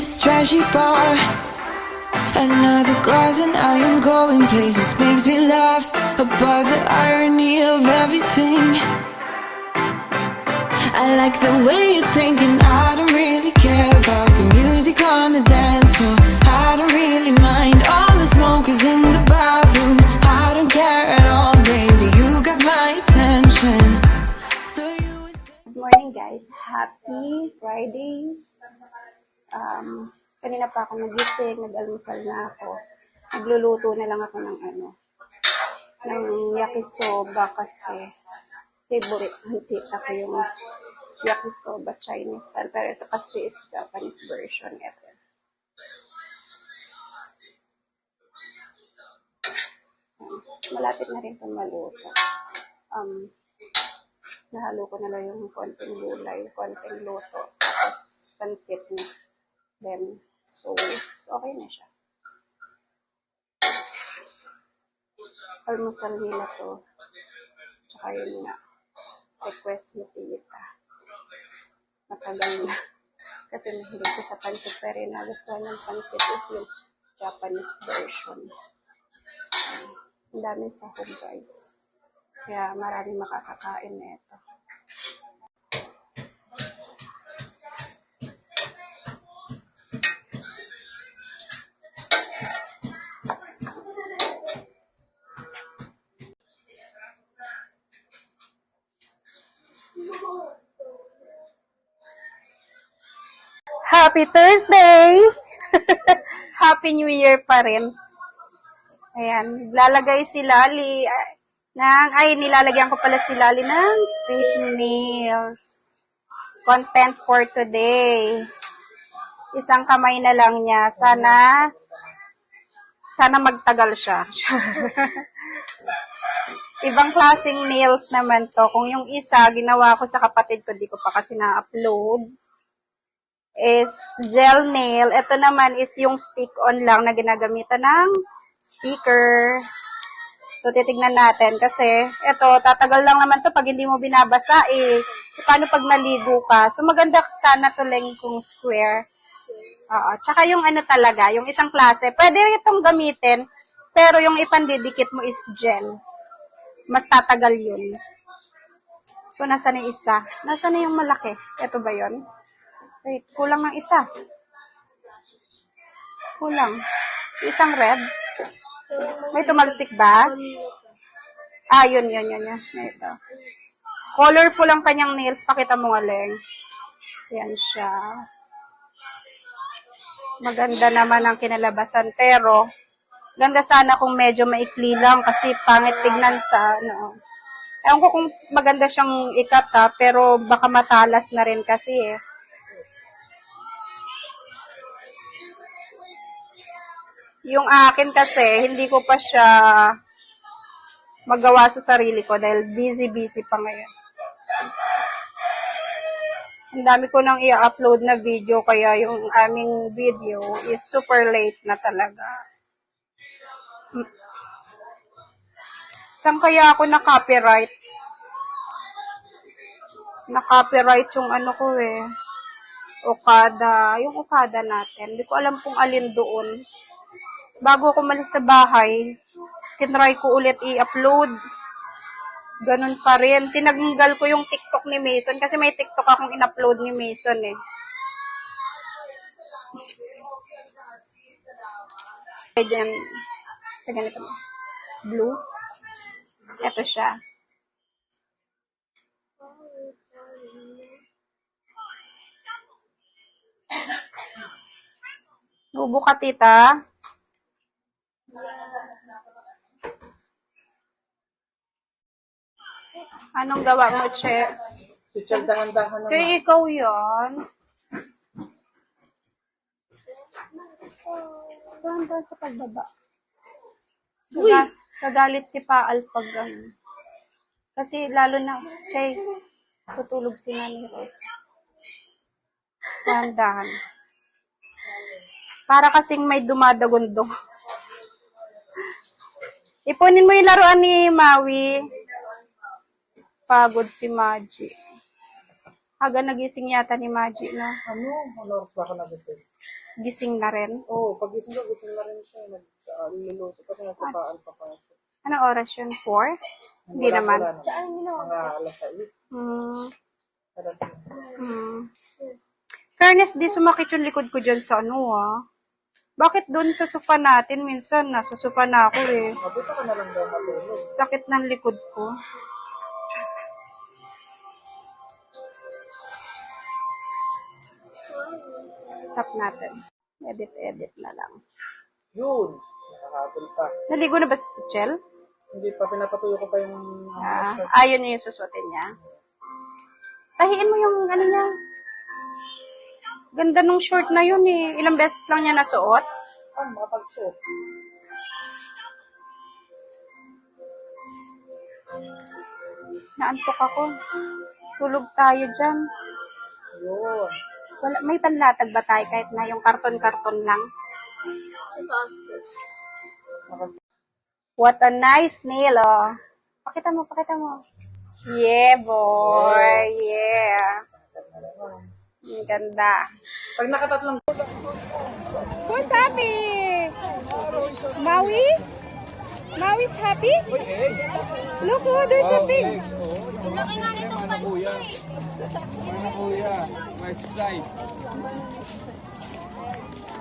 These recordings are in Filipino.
this trashy bar. Another glass and I am going places. Makes me laugh about the irony of everything. I like the way you're thinking. I don't really care about the music on the dance floor. I don't really mind all the smokers in the bathroom. I don't care at all, baby. You got my attention. So you. Good morning, guys. Happy Friday. Kanina pa ako nagising, nag-almusal na ako. Nagluluto na lang ako ng yakisoba kasi favorite ng tita ko yung yakisoba Chinese style. Pero ito kasi is Japanese version. Ito. Malapit na rin itong maluto. Nahalo ko na lang yung konting gulay, konting luto, tapos pansit na. Then, sauce. Okay na siya. Almusal nila to. Tsaka yun nga. Request ni tita. Matagal na. Kasi mahilig ko sa pansit. Pero yung nagustuhan ng pansit is yung Japanese version. Ang daming sahog, guys. Kaya maraming makakakain na ito. Happy Thursday! Happy New Year pa rin. Ayan, lalagay si Lali nilalagyan ko pala si Lali ng fake nails. Content for today. Isang kamay na lang niya. Sana magtagal siya. Ibang klaseng nails naman to. Kung yung isa, ginawa ko sa kapatid ko, di ko pa kasi na-upload, is gel nail. Ito naman is yung stick-on lang na ginagamitan ng sticker. So, titignan natin kasi ito, tatagal lang naman to pag hindi mo binabasa eh. Paano pag naligo ka? So, maganda sana to lang kung square. Tsaka yung talaga, yung isang klase. Pwede itong gamitin, pero yung ipandidikit mo is gel. Mas tatagal yun. So, nasa na isa? Nasa na yung malaki? Ito ba yun? Wait, kulang ng isa. Kulang. Isang red. May tumalsik ba? Yun. Ito. Colorful ang kanyang nails. Pakita mo nga, Leng. Yan siya. Maganda naman ang kinalabasan. Pero, ganda sana kung medyo maikli lang kasi pangit tignan sa, Ewan ko kung maganda siyang ikat pero baka matalas na rin kasi eh. Yung akin kasi, hindi ko pa siya magawa sa sarili ko dahil busy pa ngayon. Ang dami ko nang i-upload na video kaya yung aming video is super late na talaga. Saan kaya ako na-copyright? Na-copyright yung ko eh. Okada. Yung Okada natin. Hindi ko alam kung alin doon. Bago ako malis sa bahay, tinry ko ulit i-upload. Ganun pa rin. Tinanggal ko yung TikTok ni Mason kasi may TikTok akong in-upload ni Mason eh. Ayan. Sa ganito mo. Blue. Ito siya. Bubuka, tita. Anong gawa mo, Che? Che, ikaw yan. Dahan-dahan sa pagbaba. Kagalit si Paal pag kasi lalo na, Che, tutulog si Nanay Rose. Dahan-dahan. Para kasing may dumadagundong. Ipunin mo yung laruan ni Maui. Pagod si Maji. Aga nagising yata ni Maji, no? Ano oras ba ako nagising? Gising na rin. Oo, pag gising ko, gising na rin siya. Niluluto kasi nasa paan pa pa. Anong oras yun? 4? Hindi naman. Mga alas 6. Hmm. Alas Fairness, di sumakit yung likod ko dyan sa ano, Bakit doon sa sofa natin? Minsan, nasa sofa na ako eh. Dito ka na lang daw matulog. Sakit ng likod ko. Stop natin. Edit na lang. Yun! Nakahabol pa. Naligo na ba si Chel? Hindi pa, pinapatuyo ko pa yung... Ayun yung susuotin niya. Tahiin mo yung ano niya. Ganda nung short na yun eh. Ilang beses lang niya nasuot. Makapagsuot. Naantok ako. Tulog tayo dyan. Yun. Wala, may panlatag ba tayo kahit na yung karton-karton lang? What a nice nail, oh. Pakita mo. Yeah, boy. Yeah. Ang ganda. Pag nakatatlong... Who's happy? Maui? Maui's happy? Look, oh, there's a pig. Laki nga nitong pansi. Kuya, west side.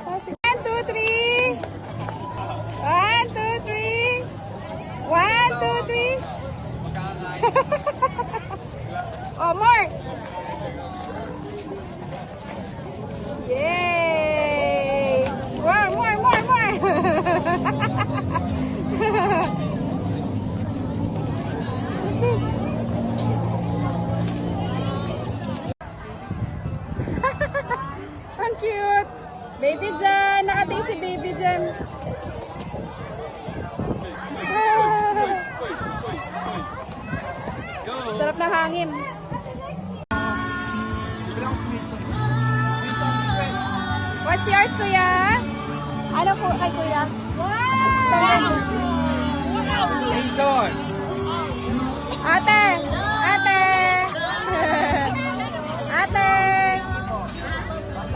1, 2, 3. 1, 2, 3. 1, 2, 3. Oh, more. Yay! More. Ang cute. Baby Jan. Nakating si Baby Jan. Sarap ng hangin. What's yours, Kuya? Ano po kay Kuya? Wow! Jason! Ate!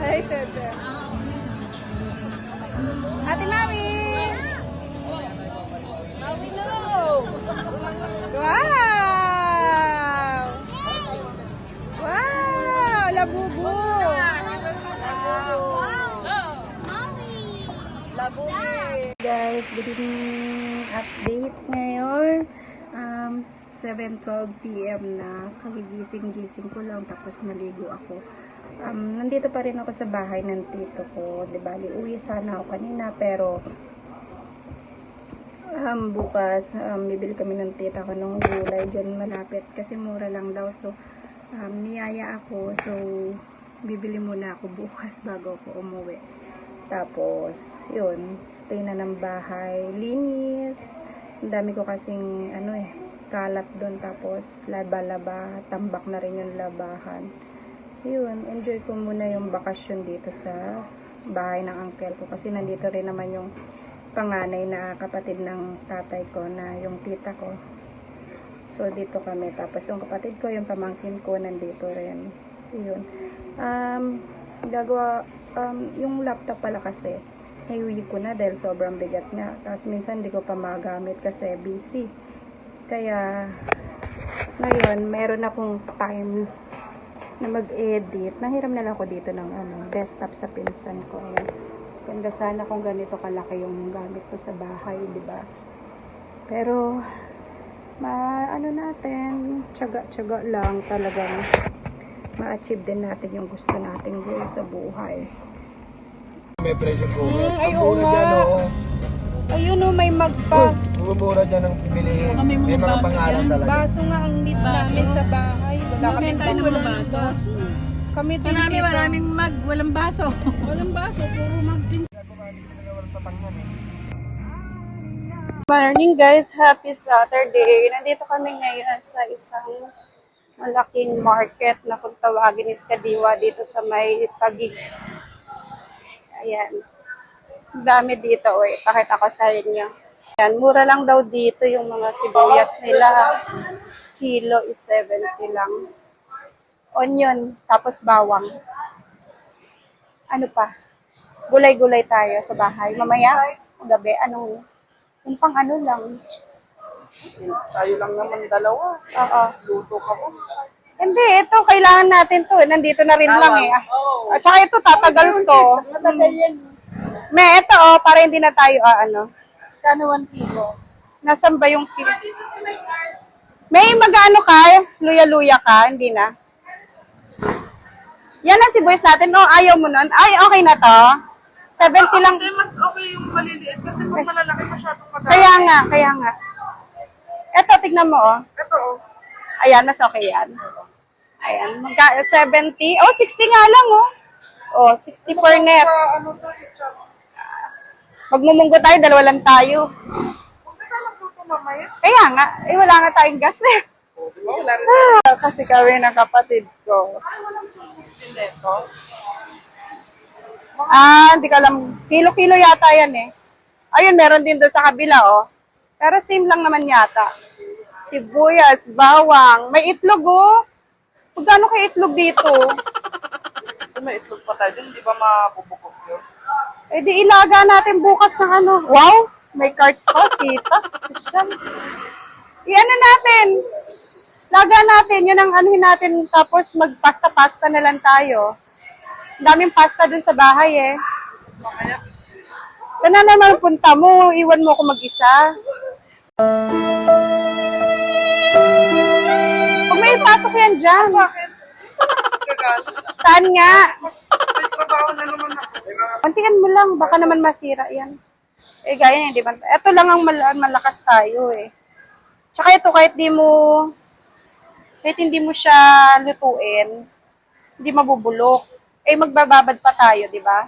Ay, tete. Ate Mami! Mami, no! Wow! Labubu! Guys, good evening update ngayon. 7:12 PM na. Kagigising-gising ko lang tapos naligo ako. Nandito pa rin ako sa bahay ng tito ko. Di bali, uwi sana ako kanina pero bukas bibili kami ng tita ko ng gulay dyan malapit kasi mura lang daw. So, niyaya ako. So, bibili muna ako bukas bago ako umuwi. Tapos, yun, stay na ng bahay, linis. Ang dami ko kasing, kalat doon. Tapos, laba-laba, tambak na rin yung labahan. Yun, enjoy ko muna yung bakasyon dito sa bahay ng uncle ko. Kasi nandito rin naman yung panganay na kapatid ng tatay ko na yung tita ko. So, dito kami. Tapos, yung kapatid ko, yung pamangkin ko, nandito rin. Yun. Yung laptop pala kasi naiuwi ko na dahil sobrang bigat nga. Tapos minsan hindi ko pa magamit kasi busy. Kaya ngayon meron akong time na mag-edit. Nahiram na lang ako dito ng desktop sa pinsan ko. Ayan. Ganda sana kung ganito kalaki yung gamit ko sa bahay, di ba? Pero natin, tiyaga lang talagang ma-achieve din natin yung gusto nating goal sa buhay. May pressure cooker. Ay, Ang mura oo dyan, nga. oo. Ayun o, may magpa. Mura dyan ang bilihin. May mga pangalan talaga. Baso nga ang need namin sa bahay. Wala kami tayo ng baso. Kami din dito. Maraming walang baso. Walang baso, puro mag Morning guys, happy Saturday. Nandito kami ngayon sa isang malaking market na kung tawagin is Kadiwa dito sa may Taguig. Ayan. Ang dami dito, pakita ko sa inyo. Ayan, mura lang daw dito yung mga sibuyas nila. Kilo is 70 lang. onion, tapos bawang. Ano pa? Gulay-gulay tayo sa bahay. Mamaya, gabi, yung pang ano lang. Tayo lang naman dalawa. Oo. Luto ka po. Hindi, ito, kailangan natin to. Nandito na rin lang eh. At saka ito, tatagal to. May, ito para hindi na tayo, Kano 1 kilo? Nasaan ba yung kilo? May magano ka? Luya-luya ka? Hindi na. Yan ang sibuyas natin. No, ayaw mo nun. Ay, okay na to. 70 lang. Hindi, mas okay yung maliliit kasi pag malalaki masyadong madami. Kaya nga. Ito, tignan mo, Ito, oh. Ayan, mas okay yan. Ayan, 70. Oh, 60 nga lang, Oh, 60 per net. Ano to, chop? Magmumunggo tayo, dalawa lang tayo. Huwag ka lang luto mamaya. Kaya nga, wala nga tayong gas eh. Di ba? Wala rin. Kasi kami ng kapatid ko. Ito. Hindi ka alam. Kilo-kilo yata yan eh. Ayun, meron din doon sa kabila, Pero same lang naman yata. Sibuyas, bawang. May itlog, Magkano kay itlog dito? Kung may itlog pa tayo dun, di ba mabubukok yun? Eh di ilaga natin bukas ng ano. Wow! May cart pa, kita. Christian. I-ano natin. Laga natin. Yun ang anuhin natin. Tapos magpasta-pasta na lang tayo. Ang daming pasta dun sa bahay eh. Mamaya. Saan na naman punta mo? Iwan mo ako mag-isa. Kung may pasok yan dyan. Bakit? Gagano. Saan nga? May trabaho na naman ako. Kontikan mo lang. Baka naman masira yan. Eh, gaya niya, di ba? Ito lang ang malakas tayo eh. Tsaka ito, kahit hindi mo siya lutuin, hindi mabubulok. Eh, magbababad pa tayo, di ba?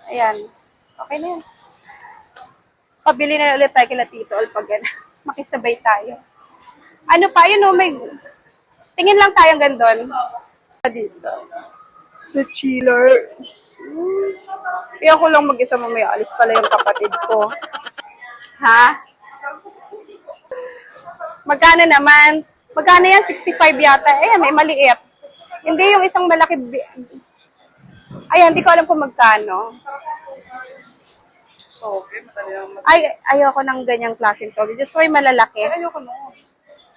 Ayan. Okay na yan. Pabili na ulit tayo kila Tito Ol pag makisabay tayo. Ano pa, may tingin lang tayong gandun. Dito. Sa chiller. Kaya ko lang mag-isa mamaya. Alis pala yung kapatid ko. Ha? Magkano naman? Magkano yan? 65 yata. Eh, may maliit. Hindi yung isang malaki. Ayan, hindi ko alam kung magkano. Okay, madali lang. Ay, ayoko ng ganyang klaseng to. Gusto ko yung malalaki. Ayoko na.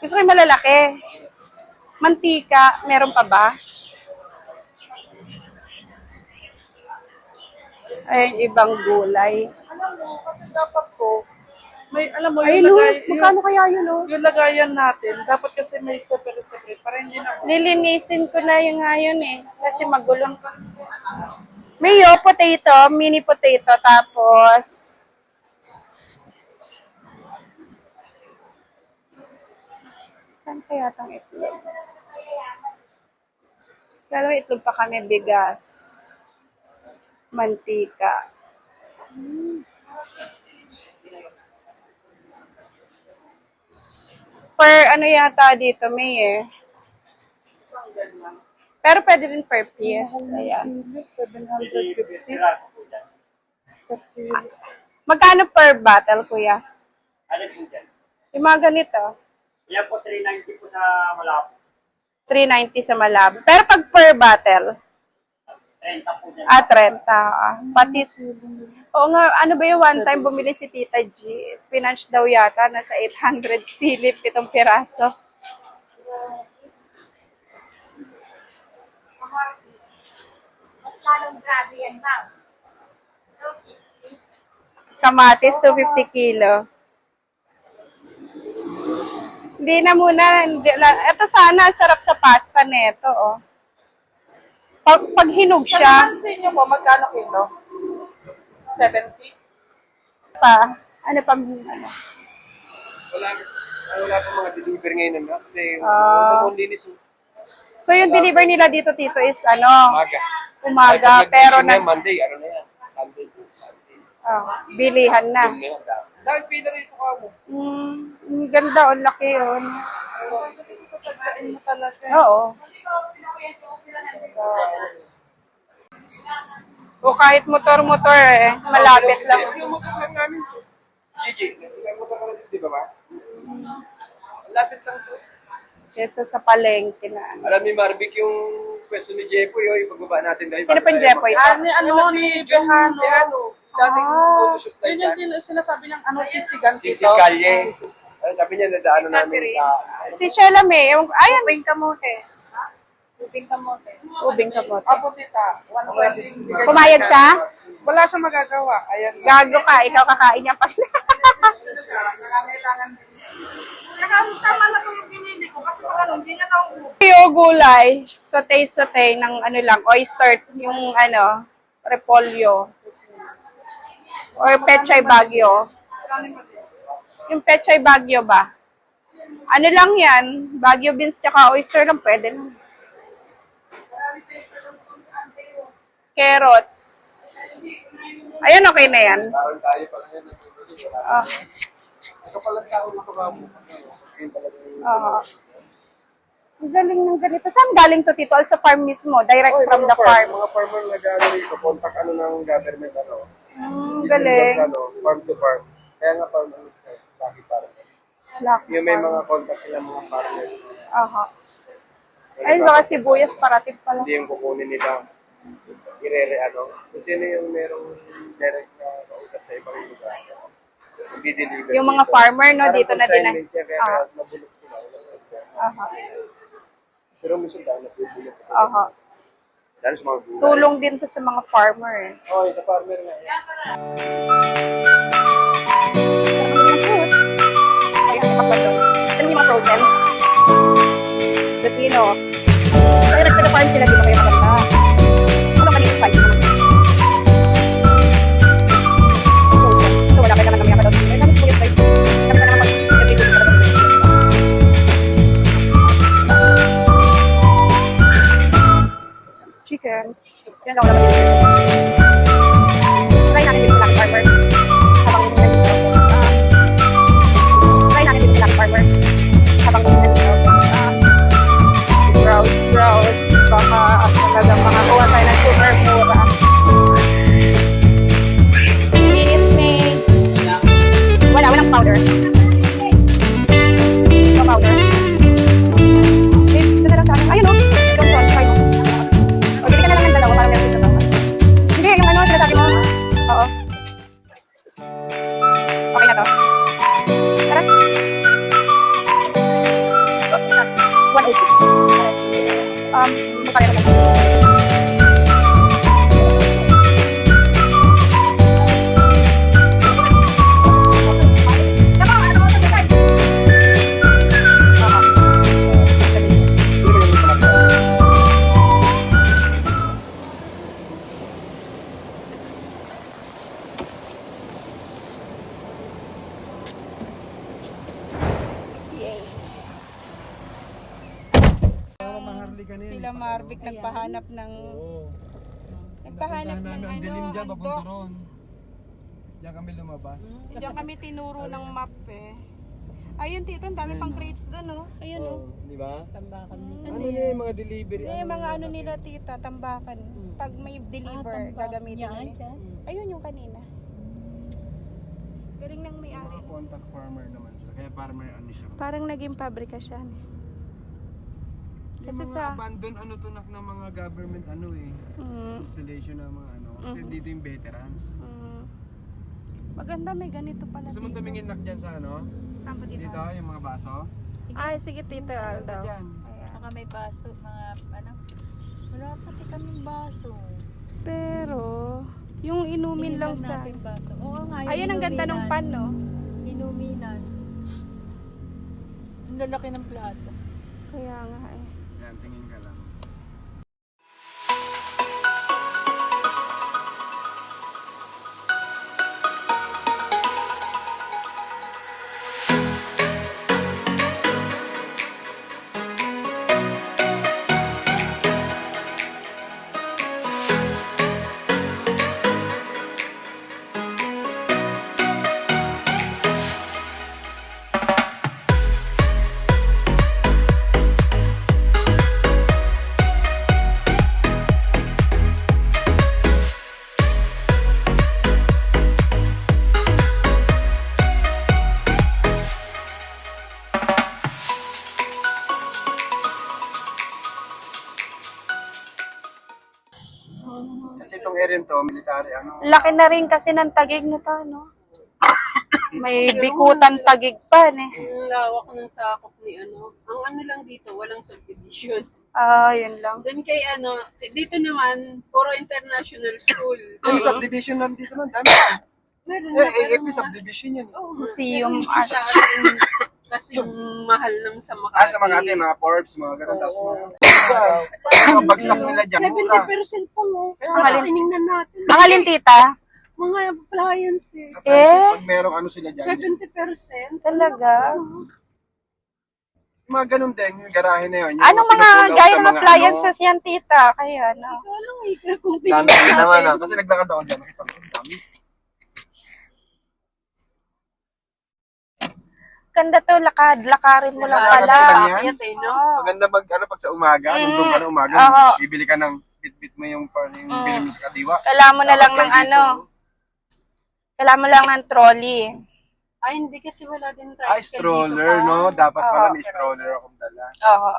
Gusto ko yung malalaki. Mantika, meron pa ba? Ay, ibang gulay. Alam mo, kasi dapat ko, alam mo, Ay, magkano kaya yun, yung lagayan natin, dapat kasi may separate para hindi na. Lilinisin ko na yung ngayon eh. Kasi magulong. May potato, mini potato, tapos saan kaya itong itlog? Lalo itlog pa kami, bigas, mantika. Per ano yata dito, may Isang ganyan. Pero pwede rin per piece. Ayan. 750. Magkano per bottle, kuya? Ano po dyan? Yung mga ganito. Yan po, 390 po sa Malabo. 390 sa Malabo. Pero pag per bottle, 30 po dyan. 30. Pati, oo nga, ano ba yung one time bumili si Tita G? Pinanch daw yata, nasa 800 silip, 7 piraso. Kamatis, 250 kilo. Hindi na muna. Ito sana, sarap sa pasta neto, Pag hinog siya, Pansin nyo po, magkano kilo? 70? ano pa, Wala pa mga deliver ngayon na kasi linis So, yung deliver nila dito, Tito, is umaga. umaga, pero Monday, ano na yan? Sunday po, Sunday. bilihan na. Yun na yan. Dahil pila rito ka mo. Ang ganda, ang laki yun. Sasadyain mo talaga. Oo. O kahit motor-motor malapit lang. Yung motor lang namin. Gigi, nagmotor ka na di ba ba? Lapit lang to. Kesa sa palengke na. Alam ni Marvic yung pwesto ni Jepoy, yung pagbaba natin dahil. Sino pa yung Jepoy? Ni Tejano. Dating photoshoot lang Yun yung sinasabi ng sisigan Si dito. Kalye. Sabi niya, nadaanan namin sa... Si Sheila May. Ayan. Ubing kamote. Ubing kamote. Ubing kamote. Opo, tita. 120. Pumayag siya? Wala siyang magagawa. Ayan. Gago ka. Ikaw kakain niya pa. Nangangailangan din. Tama na ito yung pinili ko kasi pag hindi niya nauubos. Yung gulay, sote ng ano lang, oyster, yung repolyo. Or pechay bagyo. Yung pechay bagyo ba? Ano lang yan? Bagyo beans tsaka oyster lang, pwede lang. Carrots. Ayun, okay na yan. Taon tayo pala yan. Ah. Kapal ang tao na kamo. Yun talaga yung... Oo. Ang galing ng ganito. Saan galing to, Tito? Sa farm mismo? Direct from the farm? Mga farmer na gano'n rito, contact ng government, Galing. Farm to farm. Kaya nga farm lagi farm. Yung may mga contact sila mga farmers. Aha. Ayun, baka sibuyas parating pala. Hindi yung kukunin nila. Kung sino yung merong direct na kausap sa ibang lugar. Hindi-deliver. Yung mga farmer, no, dito na din. Consignment siya, kaya mabulok sila. Aha. Pero minsan dahil nabulok. Aha. Dahil sa mga gulay. Tulong din to sa mga farmer. Okay, sa farmer nga. Ano yung mga frozen? Tosino. Kaya nagpag-farm sila dito kayo maganda. Ano kanina spicy naman? Frozen. Ito wala kayo naman kami ako doon. Ay, namin sibuyas spicy. Kami na naman mag-review dito talaga. Chicken. Yan ako naman dito. Try natin dito lang farmers. Habang dito tayo dito. Try natin dito lang farmers. Habang dito tayo dito. Browse. Baka talagang makakuha tayo ng super mura. Minute. Walang powder. No powder. Ito na lang sa akin. Ayun o. Johnson, try mo. O, bili ka na lang ng dalawa para meron sa bawat. Hindi, yung sinasabi mo. Oo. Okay na to. Tara. 106. Magkano naman. Sila Marvic nagpahanap ng Ang dilim dyan, papunta ron. dogs. Diyan kami lumabas. Diyan kami tinuro ng map eh. Ayun, Tito, ang dami pang crates doon, oh. Ayun, oh. Di ba? Tambakan mo. Ano na yung mga delivery? Yung mga ano nila, Tita, tambakan. Pag may deliver, gagamitin nila. Ayun yung kanina. Galing ng may-ari. Mga contact farmer naman sila. Kaya farmer ano siya. Parang naging pabrika siya. Kasi sa abandon to ng mga government installation ng mga kasi dito yung veterans. Maganda, may ganito pala Gusto mo dito. tumingin nak dyan sa Saan pa dito? Dito yung mga baso. Ay, sige, Tito, Aldo. Dyan. Ayan. Saka may baso, mga wala pati kaming baso. Pero, yung inumin lang sa... natin baso. Oo nga, yung Ayun, ang ganda ng pan, no? Inuminan. Ang lalaki ng plato. Kaya nga eh. Yan, tingin ka lang. kunyari, ano. Laki na rin kasi ng tagig na to, no? May bikutan tagig pa, eh. Ang lawak ng sakop ni ano. Ang ano lang dito, walang subdivision. Ah, yun lang. Doon kay ano, dito naman, puro international school. Yung subdivision lang dito man, dami. Meron na, AFP subdivision yan. oh, Museum meron siya kasi yung mahal ng sa Makati. Sa Makati, mga Forbes, mga ganun. Tapos mga bagsak nila dyan, mura. 70% pa mo. Ang Kaya alin- tinignan natin. Ang alin, tita? Mga appliances. Eh? Pag merong ano sila dyan, 70%. Talaga? mga ganun din, yung garahe na yun. Yung Anong mga pinupull out gaya sa ng appliances yan, tita? Kaya, no? Ikaw lang eh, kung Dami tinignan din naman, natin. kasi naglakad ako dyan, nakita ko ang dami. Ganda to, lakarin mo lang Lakad pala. mo lang yan? Bakit eh, no? Maganda pag sa umaga, nung doon ka na umaga, Oo. bibili ka ng bit-bit mo yung bili mo sa kadiwa. Kailangan mo na lang ng Dapat ano. Kailangan mo lang ng trolley. Ay, hindi kasi wala din tricycle Ay, stroller, dito pa. no? Dapat pala Oo. may stroller akong dala. Oo.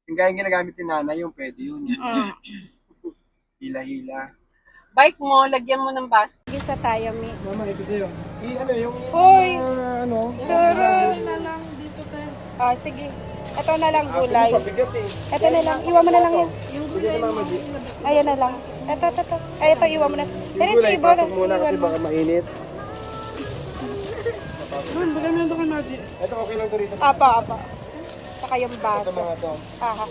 Yung gaya yung ginagamit ni nanay, yung pwede yun. Mm. Hila-hila. Bike mo, lagyan mo ng basket. Isa tayo, Mi. Mama, ito sa'yo. Ano, yung... Hoy! ano? Sir! Ah, sige. Ito na lang gulay. Pabigat eh. Ito na lang. Iwan mo na lang yan. Sige na mama, di. Ayan na lang. Ito. Ay, ito, iwan mo na. Yung Pero gulay, si Ibo na. pasok muna kasi Iwan mo. baka mainit. Bigyan mo doon natin. Ito okay lang to rito. Apa. Saka yung Ito baso. mga to. Aha.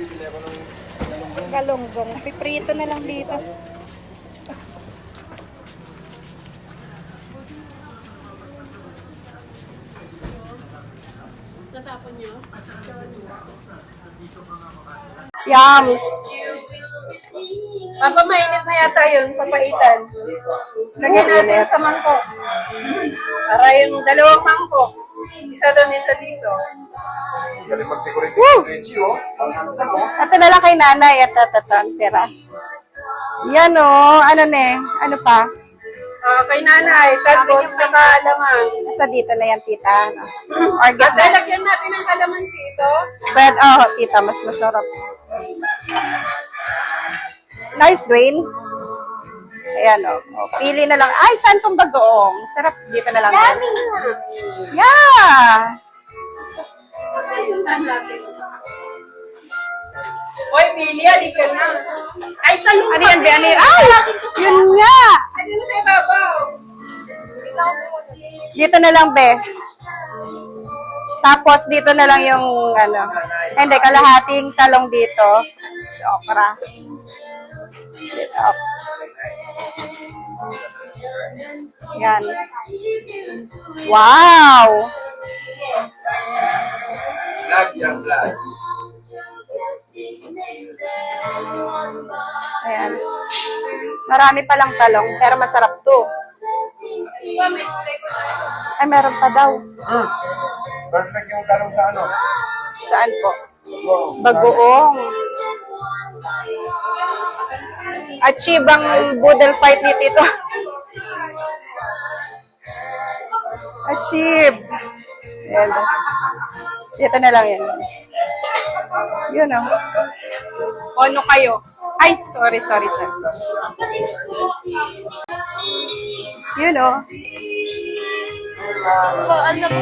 Bibili ako ng... Galunggong. Piprito na lang dito. Natapon nyo? Yums! Papa, mainit na yata yun, papaitan. Lagyan natin sa mangkok. Para yung dalawang mangkok. Isa doon, isa dito. Galing mag-decorate yung Reggie, oh. Ito na lang kay nanay. Ito, ang tira. Yan o. Ano ne? Ano pa? Kay nanay, talbos, tsaka alamang. Ito dito na yan, tita. Ano? Or get At na. lagyan natin ng kalamansi ito. But, tita, mas masarap. Nice, Dwayne. Ayan, pili na lang. Ay, saan tong bagoong? Sarap. Dito na lang. Yeah! Hoy, Pili, di ka na. Ay, talong Ano yan, Be? Ano yan? Ay! Yun nga! Ano na sa ibabaw? Dito na lang, Be. Tapos, dito na lang yung, ano, hindi, kalahating talong dito. Sa okra. Dito. Yan. Wow! Vlog yan, vlog. Ayan. Marami palang talong, pero masarap to. Ay, meron pa daw. Perfect yung talong sa ano. Saan po? Bagoong. Achieve ang boodle fight ni Tito. Achieve. Ayan. Dito na lang yan. Yun o. Ono kayo. Ay, sorry. Yun o. Ano po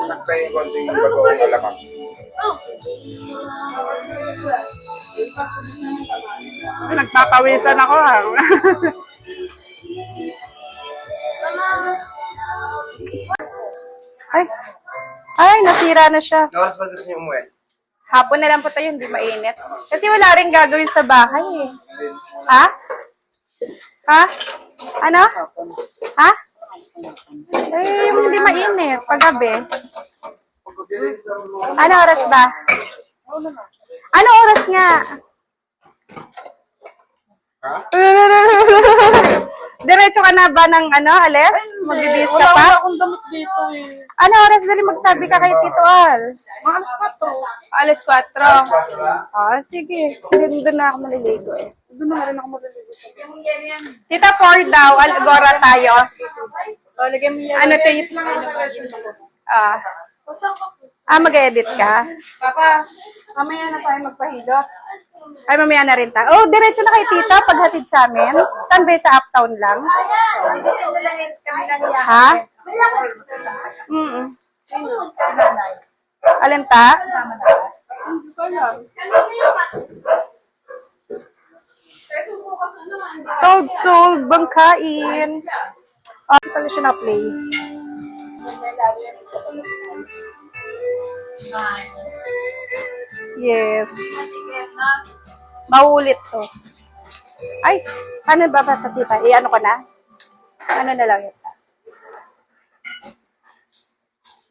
Nakta yung konting bagong alamang. Nagpapawisan ako ha. Ay. Ay, nasira na siya. Oras ba gusto niyo umuwi? Hapon na lang po tayo, hindi mainit. Kasi wala rin gagawin sa bahay eh. Ha? Ha? Ano? Ha? Eh, yung hindi mainit. Paggabi. Ano oras ba? Ano oras nga? Ha? Diretso ka na ba ng ano, alis? Magbibihis ka pa? Wala akong damit dito eh. Ano oras? Dali magsabi ka kay Tito Al. Mga alas 4. Alas 4. Ah, sige. Doon na ako maliligo eh. Doon na rin ako maliligo. Tita 4 daw. Algora tayo. O, lagyan mo yan. Ano to yung... mag-edit ka? Papa, mamaya na tayo magpahilot. Ay, mamaya na rin tayo. Oh, diretso na kay Tita paghatid sa amin. Saan ba? Sa Uptown lang? Ha? Alin ta? Sold, bangkain. Oh, pala siya na-play. Yes. Maulit to. Ay, ano ba ba tita? Ano ko na? Ano na lang yun?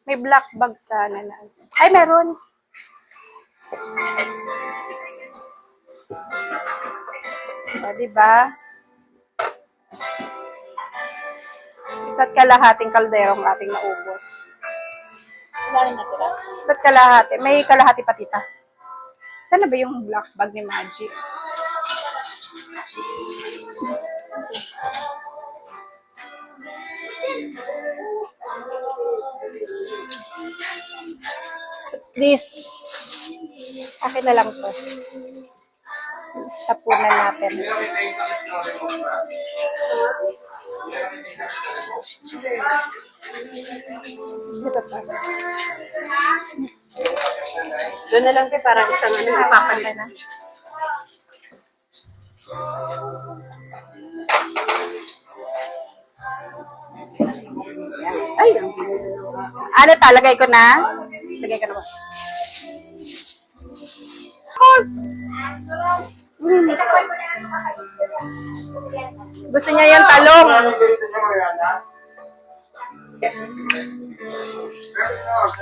May black bag sana na. Ay, meron. Diba? Isa't kalahating kalderong ating naubos. Isa't kalahati. May kalahati pa, tita. Sana ba yung black bag ni Magic? What's this? Akin na lang to. Tapunan natin. Dito pa. Doon na lang tayo parang isang ano, ipapantay na. Ay! Ano ta? Lagay ko na? Lagay ko na ba? Gusto niya yung talong.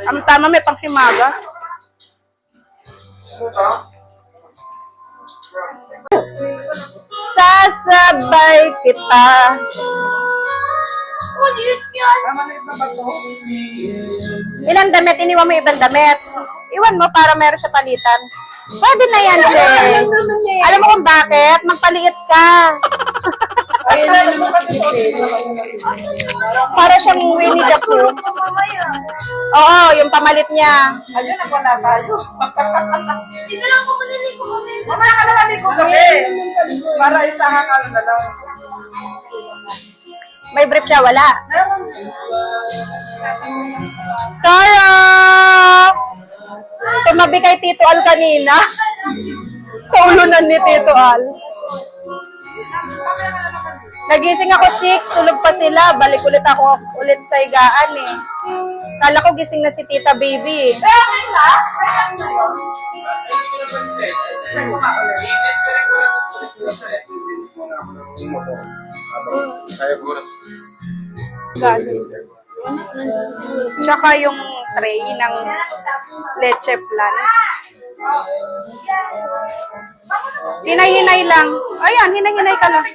Ang tama, may panghimagas. Sasabay kita. Ilang damit? Iniwan mo ibang damit. Iwan mo para meron siya palitan. Pwede na yan, Che. Alam mo kung bakit? Magpaliit ka. Para siyang Winnie the Pooh. Oo, yung pamalit niya. Ayun, ako na tayo. Mamaya ka na naligo gabi. Para isahan ka na lang. May brief siya, wala. Sarah! Tumabi kay Tito Al kanina. Sa ulunan ni Tito Al. Nagising ako 6, tulog pa sila. Balik ulit ako sa higaan eh. Kala ko gising na si Tita Baby eh. Tsaka yung tray ng leche plan. Hinay-hinay lang. Ayan, hinay-hinay ka lang.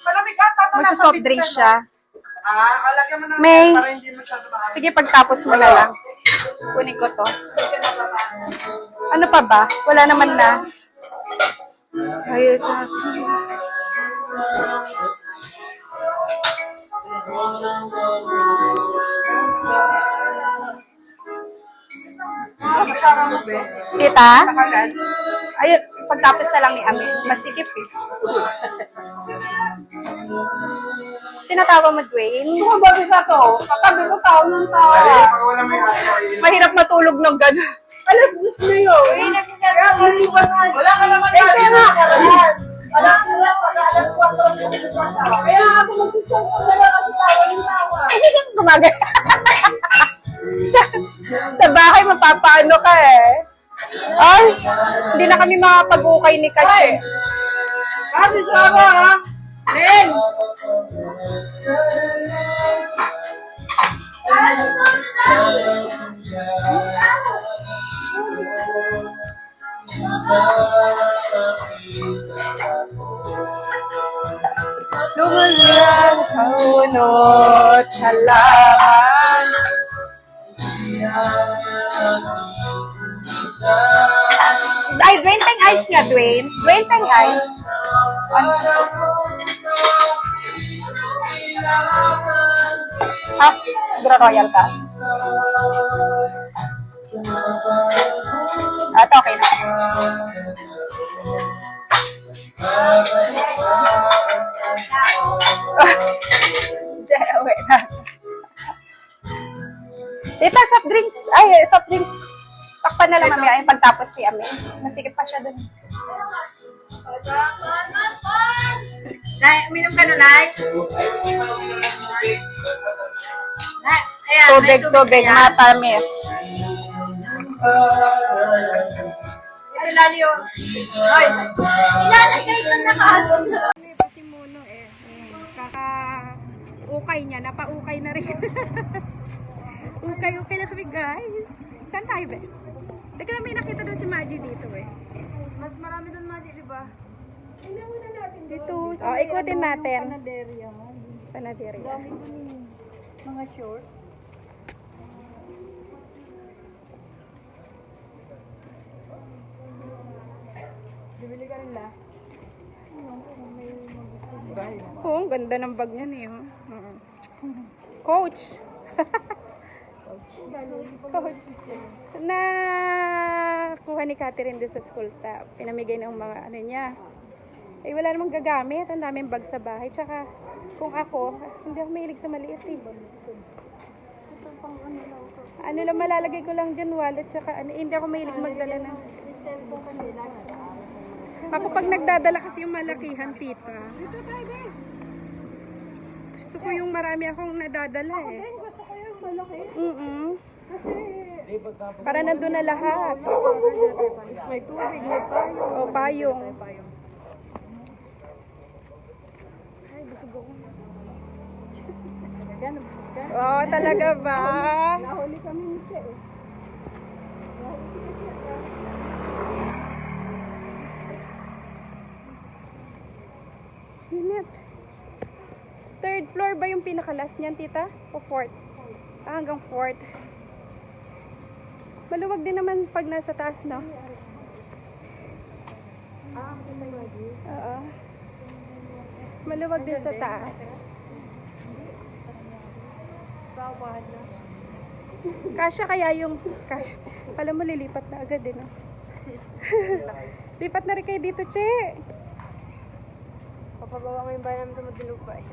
Malamig ata. Magsa-soft drink siya. Alagyan mo na May, para hindi masyado makakita. sige pagtapos mo na lang. Kunin ko to. Ano pa ba? Wala naman na. Ayos na. Kita? Ayun, pagtapos na lang ni Ami. Masikip eh. Tinatawa mo, Dwayne? Babi ka to. Katabi mo tao ng tao. Mahirap matulog ng gano'n. Alas 10 na yun. Wala ka naman yan. Kaya nga. Alas 4. Kaya ako magsisimpo na lang kasi tawa ng tawa. Gumagay. Sa bahay, mapapaano ka eh. Ay, hindi na kami makapag-ukay ni Kasi. Kasi sama ha. Nen! Lumalang kaunot halaman. Ay, Dwayne Tang Ice nga, Dwayne. Dwayne Tang Ice. Ano? Ah, Gro Royal ka. Ito, okay na. Wait na. Tita, soft drinks. Ay, soft drinks. Takpan na lang mamaya yung pagtapos si Ame. Masikip pa siya dun. Nay, uminom ka na, Nay? Nay, ayan, may Tubig, yan. matamis. Ito lali yun. Ay, Ilalagay ko na kaagos. Si Mono eh. Kaka-ukay niya. Napa-ukay na rin. Ukay na kami, guys. Saan tayo ba? Teka lang, may nakita doon si Maggie dito eh. mas marami doon, Maji, di ba? Dito. Oh, ikutin natin. Panaderia. Panaderia. Dami doon mga short. Bibili ka rin la? Oo, ang ganda ng bag niya niya. Coach. Coach. Na kuha ni Catherine doon sa school ta. Pinamigay ng mga ano niya. Eh, wala namang gagamit. Ang daming bag sa bahay. Tsaka, kung ako, hindi ako mahilig sa maliit eh. Ano lang, malalagay ko lang dyan wallet. Tsaka, hindi ako mahilig magdala ng... Ako pag nagdadala kasi yung malakihan, tita. Gusto ko yung marami akong nadadala eh. Gusto ko yung malaki. Para nandun na lahat. May tubig, may payong. O, payong. Oh, talaga ba? Nahuli kami ni Che eh. Init. Third floor ba yung pinakalas niyan, tita? O fourth? Ah, hanggang fourth. Maluwag din naman pag nasa taas, no? Oo. Maluwag din sa taas. Kasya kaya yung... Kasya. Pala mo, lilipat na agad, eh, no? Lipat na rin kayo dito, Che. Papabawa ko yung bayan namin sa Madilupa eh.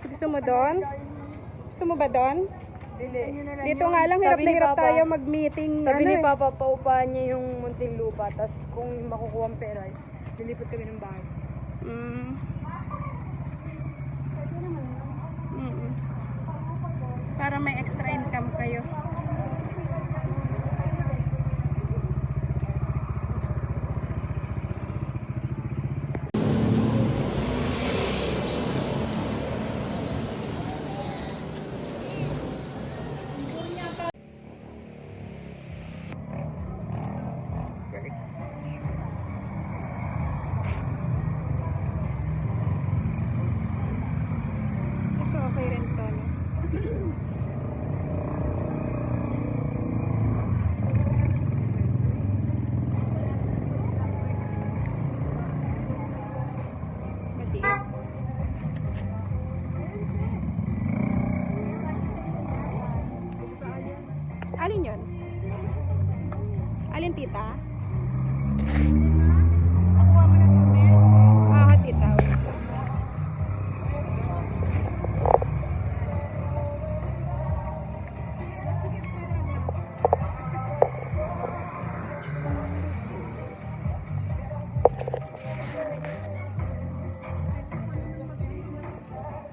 Gusto mo doon? Gusto mo ba doon? Dili. Dito nga lang, hirap na hirap tayo mag-meeting. Sabi ni eh. Papa, paupahan niya yung munting lupa. Tapos kung makukuha ang pera, lilipat kami ng bahay. Mm. Para may extra income kayo. Ito okay rin to, no? Matiit. Alin yun? Alin, tita? Ah, tita.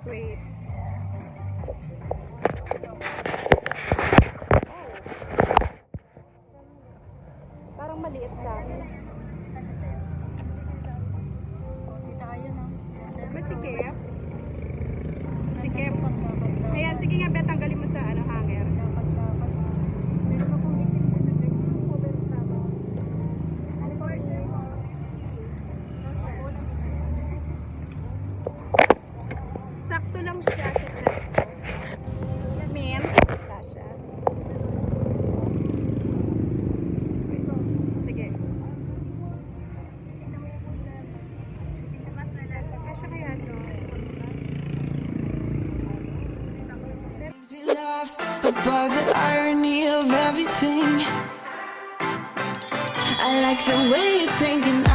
Wait. maliit sa akin. Sige. Sige. Ayan, sige nga, Bet, tanggalin mo sa hanger. Sakto lang siya sa mint. Kasha. Sige. Kasha kaya no? Makes me laugh above the irony of everything. I like the way you're thinking